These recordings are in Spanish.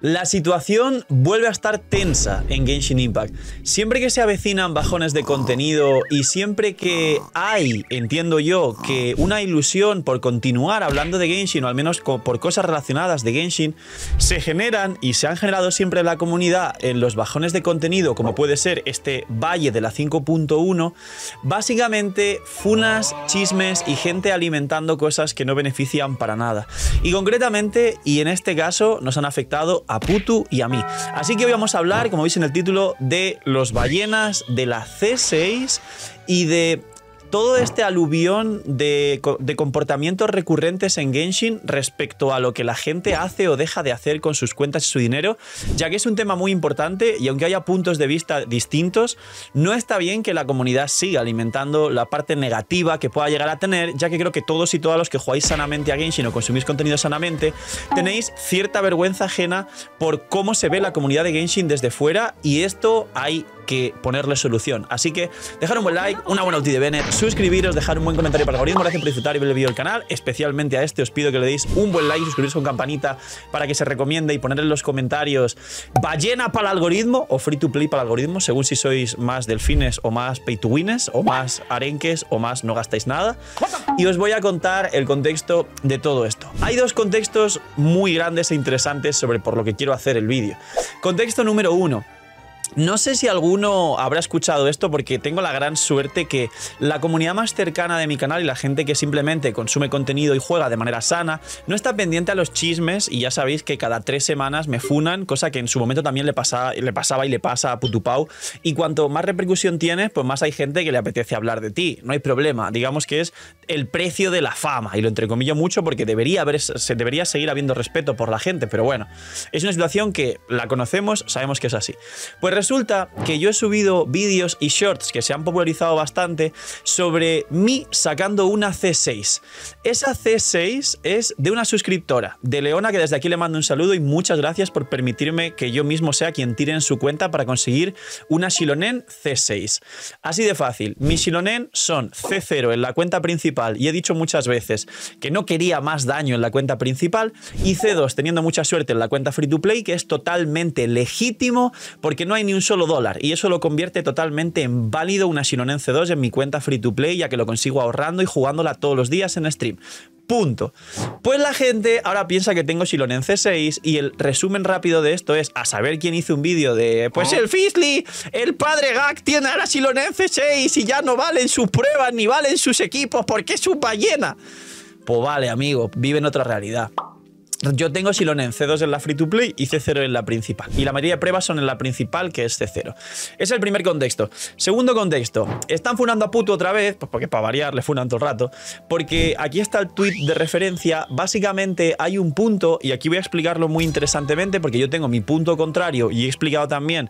La situación vuelve a estar tensa en Genshin Impact. Siempre que se avecinan bajones de contenido y siempre que hay, entiendo yo, que una ilusión por continuar hablando de Genshin, o al menos por cosas relacionadas de Genshin, se generan y se han generado siempre en la comunidad en los bajones de contenido, como puede ser este valle de la 5.1, básicamente funas, chismes y gente alimentando cosas que no benefician para nada. Y concretamente, y en este caso, nos han afectado a Putu y a mí. Así que hoy vamos a hablar, como veis en el título, de los ballenas, de la C6 y de todo este aluvión de comportamientos recurrentes en Genshin respecto a lo que la gente hace o deja de hacer con sus cuentas y su dinero, ya que es un tema muy importante y aunque haya puntos de vista distintos, no está bien que la comunidad siga alimentando la parte negativa que pueda llegar a tener, ya que creo que todos y todas los que jugáis sanamente a Genshin o consumís contenido sanamente, tenéis cierta vergüenza ajena por cómo se ve la comunidad de Genshin desde fuera y esto hay que ponerle solución. Así que dejar un buen like, una buena ulti de Bennett, suscribiros, dejar un buen comentario para el algoritmo, gracias por disfrutar y ver el vídeo del canal. Especialmente a este os pido que le deis un buen like, suscribiros con campanita para que se recomiende y poner en los comentarios ballena para el algoritmo o free to play para el algoritmo, según si sois más delfines o más pay to wines o más arenques o más no gastáis nada. Y os voy a contar el contexto de todo esto. Hay dos contextos muy grandes e interesantes sobre por lo que quiero hacer el vídeo. Contexto número 1. No sé si alguno habrá escuchado esto porque tengo la gran suerte que la comunidad más cercana de mi canal y la gente que simplemente consume contenido y juega de manera sana no está pendiente a los chismes y ya sabéis que cada 3 semanas me funan, cosa que en su momento también le pasaba y le pasa a Putupau, y cuanto más repercusión tienes, pues más hay gente que le apetece hablar de ti. No hay problema, digamos que es el precio de la fama y lo entrecomillo mucho porque se debería seguir habiendo respeto por la gente, pero bueno, es una situación que la conocemos, sabemos que es así. Pues resulta que yo he subido vídeos y shorts que se han popularizado bastante sobre mí sacando una C6. Esa C6 es de una suscriptora, de Leona, que desde aquí le mando un saludo y muchas gracias por permitirme que yo mismo sea quien tire en su cuenta para conseguir una Xilonen C6. Así de fácil, mis Xilonen son C0 en la cuenta principal y he dicho muchas veces que no quería más daño en la cuenta principal, y C2 teniendo mucha suerte en la cuenta free to play, que es totalmente legítimo porque no hay ni un solo dólar y eso lo convierte totalmente en válido una Xilonen C2 en mi cuenta free to play, ya que lo consigo ahorrando y jugándola todos los días en stream. Punto. Pues la gente ahora piensa que tengo Xilonen C6 y el resumen rápido de esto es a saber quién hizo un vídeo de pues el Fizzly, el padre Gak tiene a la Xilonen C6 y ya no valen sus pruebas ni valen sus equipos porque es un ballena. Pues vale, amigo, vive en otra realidad. Yo tengo Xilonen C2 en la free to play y C0 en la principal. Y la mayoría de pruebas son en la principal, que es C0. Es el primer contexto. Segundo contexto. Están funando a Putu otra vez, pues porque para variar le funan todo el rato. Porque aquí está el tweet de referencia. Básicamente hay un punto, y aquí voy a explicarlo muy interesantemente porque yo tengo mi punto contrario y he explicado también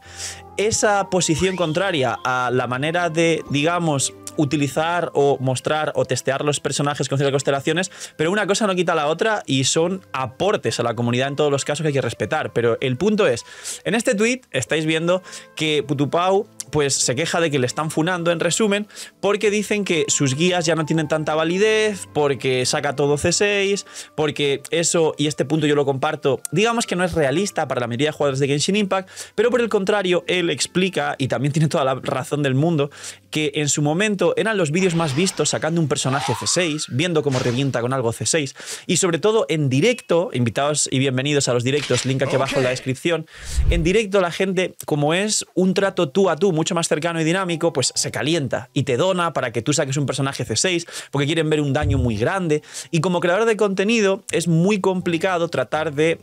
esa posición contraria a la manera de, digamos, utilizar o mostrar o testear los personajes con ciertas constelaciones, pero una cosa no quita la otra y son aportes a la comunidad en todos los casos que hay que respetar. Pero el punto es, en este tweet estáis viendo que Putupau pues se queja de que le están funando, en resumen, porque dicen que sus guías ya no tienen tanta validez, porque saca todo C6, porque eso, y este punto yo lo comparto, digamos que no es realista para la mayoría de jugadores de Genshin Impact, pero por el contrario, él explica, y también tiene toda la razón del mundo, que en su momento eran los vídeos más vistos sacando un personaje C6, viendo cómo revienta con algo C6, y sobre todo en directo, invitados y bienvenidos a los directos, link aquí abajo en la descripción, en directo la gente, como es un trato tú a tú, mucho más cercano y dinámico, pues se calienta y te dona para que tú saques un personaje C6 porque quieren ver un daño muy grande, y como creador de contenido es muy complicado tratar de,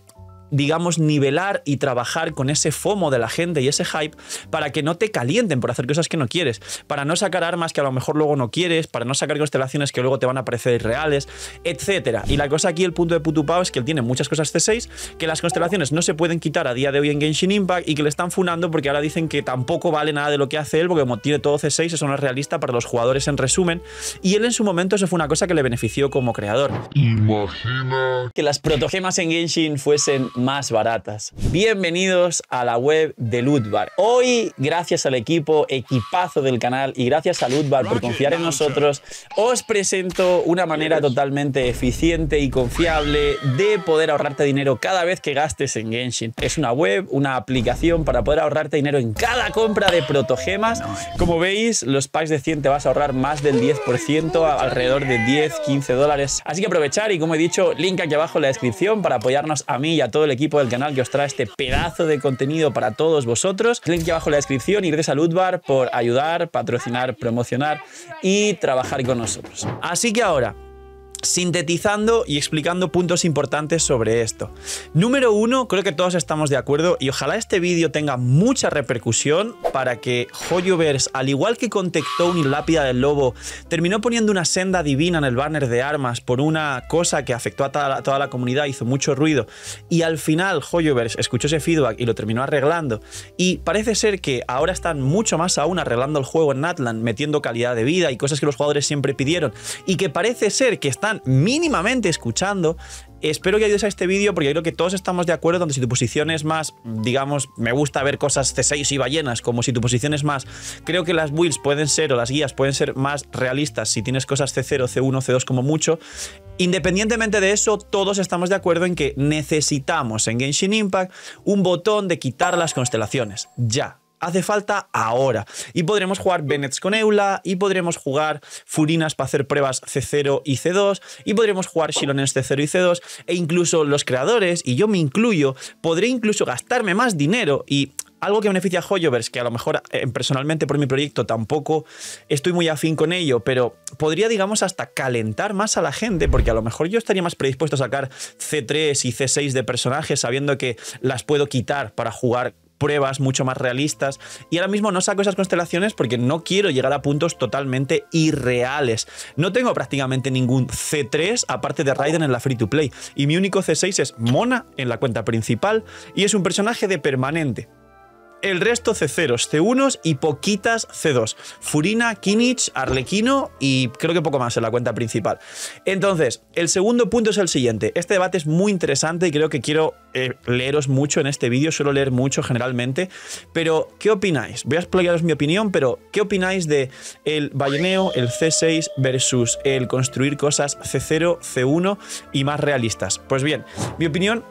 digamos, nivelar y trabajar con ese FOMO de la gente y ese hype para que no te calienten por hacer cosas que no quieres, para no sacar armas que a lo mejor luego no quieres, para no sacar constelaciones que luego te van a parecer irreales, etcétera. Y la cosa aquí, el punto de Putupau es que él tiene muchas cosas C6, que las constelaciones no se pueden quitar a día de hoy en Genshin Impact y que le están funando porque ahora dicen que tampoco vale nada de lo que hace él porque como tiene todo C6 eso no es realista para los jugadores, en resumen, y él en su momento eso fue una cosa que le benefició como creador. Imagina que las protogemas en Genshin fuesen más baratas. Bienvenidos a la web de Lootbar. Hoy, gracias al equipazo del canal y gracias a Lootbar por confiar en nosotros, os presento una manera totalmente eficiente y confiable de poder ahorrarte dinero cada vez que gastes en Genshin. Es una web, una aplicación para poder ahorrarte dinero en cada compra de protogemas. Como veis, los packs de 100 te vas a ahorrar más del 10%, alrededor de 10-15 dólares. Así que aprovechar y, como he dicho, link aquí abajo en la descripción para apoyarnos a mí y a todo el equipo del canal que os trae este pedazo de contenido para todos vosotros. Link aquí abajo en la descripción y gracias a Lootbar por ayudar, patrocinar, promocionar y trabajar con nosotros. Así que ahora, sintetizando y explicando puntos importantes sobre esto. Número uno, creo que todos estamos de acuerdo y ojalá este vídeo tenga mucha repercusión para que Hoyoverse, al igual que con Tectone y Lápida del Lobo, terminó poniendo una senda divina en el banner de armas por una cosa que afectó a toda la comunidad, hizo mucho ruido y al final Hoyoverse escuchó ese feedback y lo terminó arreglando, y parece ser que ahora están mucho más aún arreglando el juego en Natlan, metiendo calidad de vida y cosas que los jugadores siempre pidieron y que parece ser que están mínimamente escuchando. Espero que ayudes a este vídeo porque creo que todos estamos de acuerdo, tanto si tu posición es más, digamos, me gusta ver cosas C6 y ballenas, como si tu posición es más, creo que las builds pueden ser, o las guías pueden ser más realistas si tienes cosas C0, C1, C2 como mucho. Independientemente de eso, todos estamos de acuerdo en que necesitamos en Genshin Impact un botón de quitar las constelaciones, ya. Hace falta ahora. Y podremos jugar Bennets con Eula, y podremos jugar Furinas para hacer pruebas C0 y C2, y podremos jugar Shilonens C0 y C2, e incluso los creadores, y yo me incluyo, podré incluso gastarme más dinero y... algo que beneficia a Hoyoverse, que a lo mejor personalmente por mi proyecto tampoco estoy muy afín con ello, pero podría, digamos, hasta calentar más a la gente, porque a lo mejor yo estaría más predispuesto a sacar C3 y C6 de personajes sabiendo que las puedo quitar para jugar pruebas mucho más realistas, y ahora mismo no saco esas constelaciones porque no quiero llegar a puntos totalmente irreales. No tengo prácticamente ningún C3 aparte de Raiden en la free to play, y mi único C6 es Mona en la cuenta principal y es un personaje de permanente. El resto C0s, C1s y poquitas C2. Furina, Kinich, Arlequino y creo que poco más en la cuenta principal. Entonces, el segundo punto es el siguiente. Este debate es muy interesante y creo que quiero leeros mucho en este vídeo. Suelo leer mucho generalmente. Pero, ¿qué opináis? Voy a explicaros mi opinión, pero ¿qué opináis de el balleneo, el C6 versus el construir cosas C0, C1 y más realistas? Pues bien, mi opinión...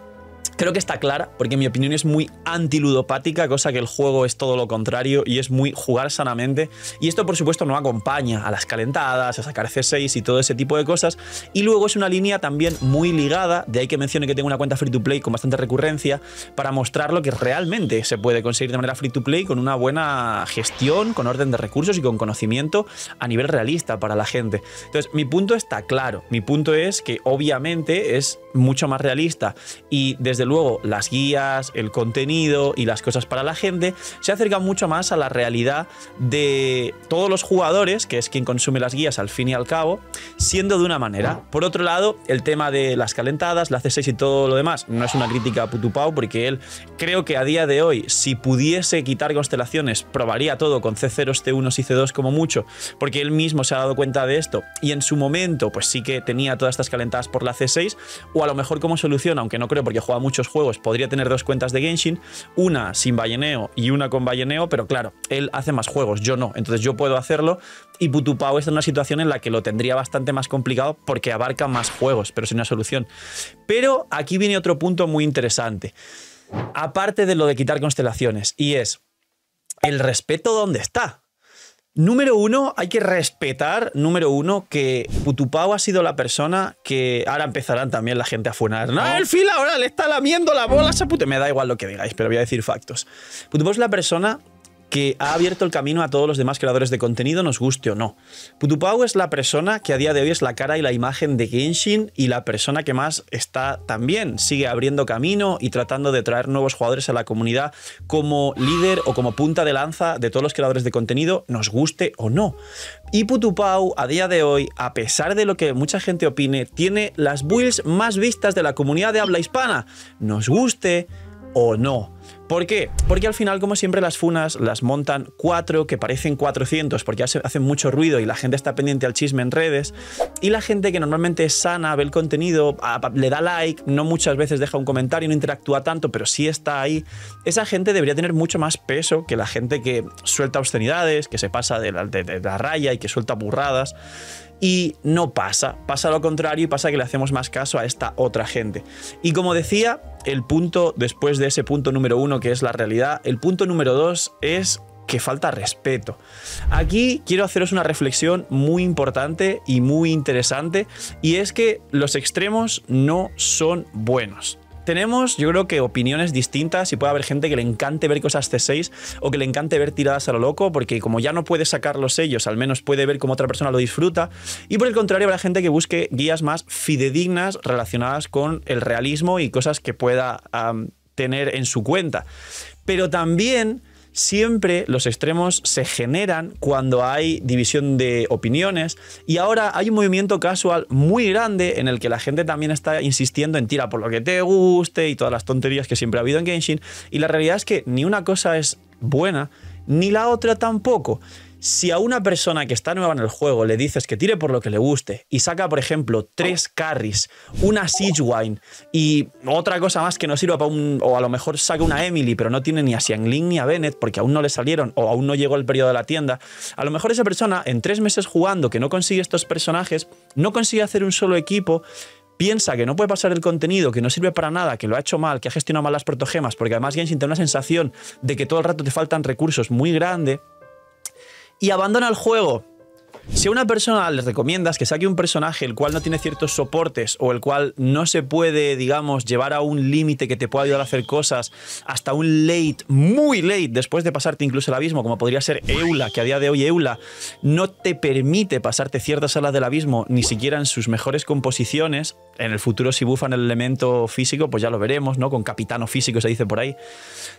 creo que está clara, porque mi opinión es muy antiludopática, cosa que el juego es todo lo contrario y es muy jugar sanamente. Y esto, por supuesto, no acompaña a las calentadas, a sacar C6 y todo ese tipo de cosas. Y luego es una línea también muy ligada, de ahí que mencione que tengo una cuenta free to play con bastante recurrencia, para mostrar lo que realmente se puede conseguir de manera free to play con una buena gestión, con orden de recursos y con conocimiento a nivel realista para la gente. Entonces, mi punto está claro. Mi punto es que obviamente es mucho más realista y desde luego las guías, el contenido y las cosas para la gente se acercan mucho más a la realidad de todos los jugadores, que es quien consume las guías al fin y al cabo, siendo de una manera. Por otro lado, el tema de las calentadas, la C6 y todo lo demás no es una crítica a Putupau, porque él, creo que a día de hoy, si pudiese quitar constelaciones, probaría todo con C0s, C1s y C2 como mucho, porque él mismo se ha dado cuenta de esto y en su momento pues sí que tenía todas estas calentadas por la C6, o a lo mejor como solución, aunque no creo porque juega muchos juegos, podría tener dos cuentas de Genshin, una sin balleneo y una con balleneo, pero claro, él hace más juegos, yo no, entonces yo puedo hacerlo, y Putupau está en una situación en la que lo tendría bastante más complicado porque abarca más juegos, pero sin una solución. Pero aquí viene otro punto muy interesante, aparte de lo de quitar constelaciones, y es el respeto. ¿Dónde está? Número uno, hay que respetar, que Putupau ha sido la persona que... Ahora empezarán también la gente a funar. No, el Phil ahora le está lamiendo la bola a esa puta... Me da igual lo que digáis, pero voy a decir factos. Putupau es la persona que ha abierto el camino a todos los demás creadores de contenido, nos guste o no. Putupau es la persona que a día de hoy es la cara y la imagen de Genshin, y la persona que más está también, sigue abriendo camino y tratando de traer nuevos jugadores a la comunidad como líder o como punta de lanza de todos los creadores de contenido, nos guste o no. Y Putupau, a día de hoy, a pesar de lo que mucha gente opine, tiene las builds más vistas de la comunidad de habla hispana, nos guste o no. ¿Por qué? Porque al final, como siempre, las funas las montan 4 que parecen 400 porque hacen mucho ruido y la gente está pendiente al chisme en redes, y la gente que normalmente es sana, ve el contenido, le da like, no muchas veces deja un comentario, no interactúa tanto, pero sí está ahí. Esa gente debería tener mucho más peso que la gente que suelta obscenidades, que se pasa de la raya y que suelta burradas. Y no pasa, pasa lo contrario y pasa que le hacemos más caso a esta otra gente. Y como decía, el punto después de ese punto número 1, que es la realidad, el punto número 2 es que falta respeto. Aquí quiero haceros una reflexión muy importante y muy interesante, y es que los extremos no son buenos. Tenemos, yo creo que, opiniones distintas y puede haber gente que le encante ver cosas C6 o que le encante ver tiradas a lo loco, porque como ya no puede sacar los sellos, al menos puede ver cómo otra persona lo disfruta. Y por el contrario, habrá gente que busque guías más fidedignas relacionadas con el realismo y cosas que pueda tener en su cuenta. Pero también siempre los extremos se generan cuando hay división de opiniones, y ahora hay un movimiento casual muy grande en el que la gente también está insistiendo en tira por lo que te guste y todas las tonterías que siempre ha habido en Genshin, y la realidad es que ni una cosa es buena ni la otra tampoco. Si a una persona que está nueva en el juego le dices que tire por lo que le guste y saca, por ejemplo, 3 carries, una Siegewine y otra cosa más que no sirva para o a lo mejor saca una Emily, pero no tiene ni a Xiangling ni a Bennett porque aún no le salieron o aún no llegó el periodo de la tienda, a lo mejor esa persona en 3 meses jugando que no consigue estos personajes, no consigue hacer un solo equipo, piensa que no puede pasar el contenido, que no sirve para nada, que lo ha hecho mal, que ha gestionado mal las protogemas, porque además Genshin te da una sensación de que todo el rato te faltan recursos muy grande, y abandona el juego. Si a una persona le recomiendas que saque un personaje el cual no tiene ciertos soportes o el cual no se puede, digamos, llevar a un límite que te pueda ayudar a hacer cosas hasta un late, muy late, después de pasarte incluso el abismo, como podría ser Eula, que a día de hoy Eula no te permite pasarte ciertas salas del abismo ni siquiera en sus mejores composiciones. En el futuro, si bufan el elemento físico, pues ya lo veremos, ¿no? Con capitano físico se dice por ahí.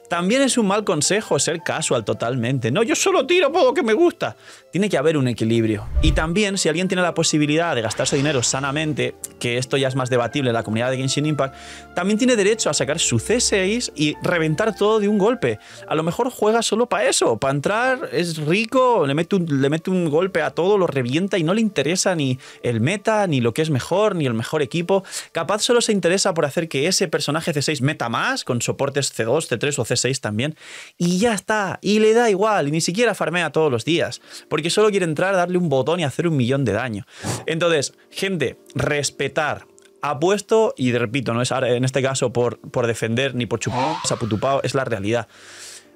También es un mal consejo ser casual totalmente. No, yo solo tiro por lo que me gusta. Tiene que haber un equilibrio. Y también, si alguien tiene la posibilidad de gastarse dinero sanamente, que esto ya es más debatible en la comunidad de Genshin Impact, también tiene derecho a sacar su C6 y reventar todo de un golpe. A lo mejor juega solo para eso, para entrar, es rico, le mete un golpe a todo, lo revienta y no le interesa ni el meta, ni lo que es mejor, ni el mejor equipo. Capaz solo se interesa por hacer que ese personaje C6 meta más, con soportes C2, C3 o C6 también, y ya está, y le da igual, y ni siquiera farmea todos los días, porque solo quiere entrar, darle un botón y hacer 1.000.000 de daño. Entonces, gente, respetar. Apuesto, y repito, no es en este caso por defender ni por chupar saputupao, es la realidad.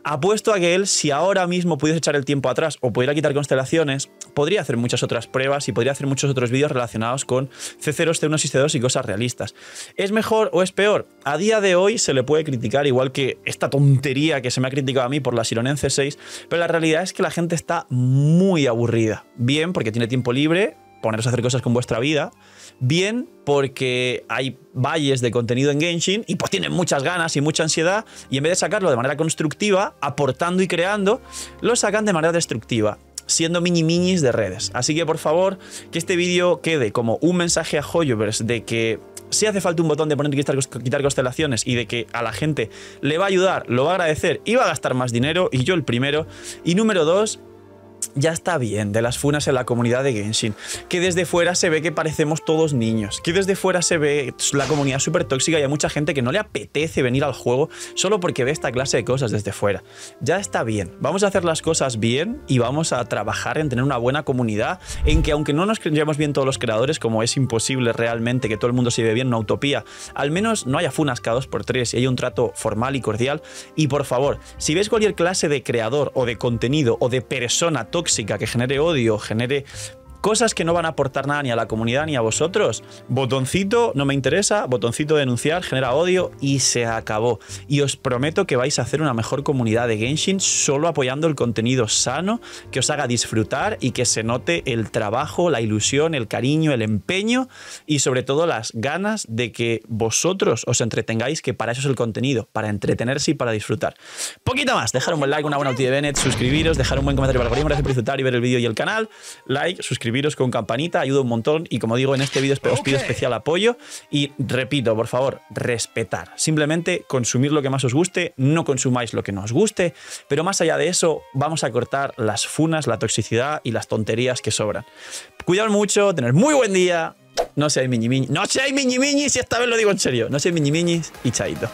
Apuesto a que él, si ahora mismo pudiese echar el tiempo atrás o pudiera quitar constelaciones, podría hacer muchas otras pruebas y podría hacer muchos otros vídeos relacionados con C0, C1 y C2 y cosas realistas. ¿Es mejor o es peor? A día de hoy se le puede criticar, igual que esta tontería que se me ha criticado a mí por la Siren en C6, pero la realidad es que la gente está muy aburrida. Bien, porque tiene tiempo libre, poneros a hacer cosas con vuestra vida. Bien, porque hay valles de contenido en Genshin y pues tienen muchas ganas y mucha ansiedad, y en vez de sacarlo de manera constructiva, aportando y creando, lo sacan de manera destructiva, siendo mini-minis de redes. Así que, por favor, que este vídeo quede como un mensaje a Hoyoverse de que si hace falta un botón de poner y quitar constelaciones y de que a la gente le va a ayudar, lo va a agradecer y va a gastar más dinero, y yo el primero. Y número 2, ya está bien de las funas en la comunidad de Genshin, que desde fuera se ve que parecemos todos niños, que desde fuera se ve la comunidad súper tóxica y hay mucha gente que no le apetece venir al juego solo porque ve esta clase de cosas desde fuera. Ya está bien, vamos a hacer las cosas bien y vamos a trabajar en tener una buena comunidad, en que aunque no nos llevemos bien todos los creadores, como es imposible realmente que todo el mundo se lleve bien, una utopía, al menos no haya funas cada 2x3 y haya un trato formal y cordial. Y por favor, si ves cualquier clase de creador o de contenido o de persona tóxica que genere odio, genere cosas que no van a aportar nada ni a la comunidad ni a vosotros, botoncito no me interesa, botoncito de denunciar, genera odio y se acabó. Y os prometo que vais a hacer una mejor comunidad de Genshin solo apoyando el contenido sano, que os haga disfrutar y que se note el trabajo, la ilusión, el cariño, el empeño y sobre todo las ganas de que vosotros os entretengáis, que para eso es el contenido, para entretenerse y para disfrutar. Poquito más, dejar un buen like, una buena ulti de Bennett, suscribiros, dejar un buen comentario para el algoritmo, gracias por disfrutar y ver el vídeo y el canal, like, suscribiros suscribiros con campanita, ayuda un montón. Y como digo, en este vídeo os pido especial apoyo. Y repito, por favor, respetar. Simplemente consumir lo que más os guste, no consumáis lo que no os guste. Pero más allá de eso, vamos a cortar las funas, la toxicidad y las tonterías que sobran. Cuidado mucho, tener muy buen día. No seáis miñimiñis. No seáis miñimiñis, y esta vez lo digo en serio. No seáis miñimiñis y chaito.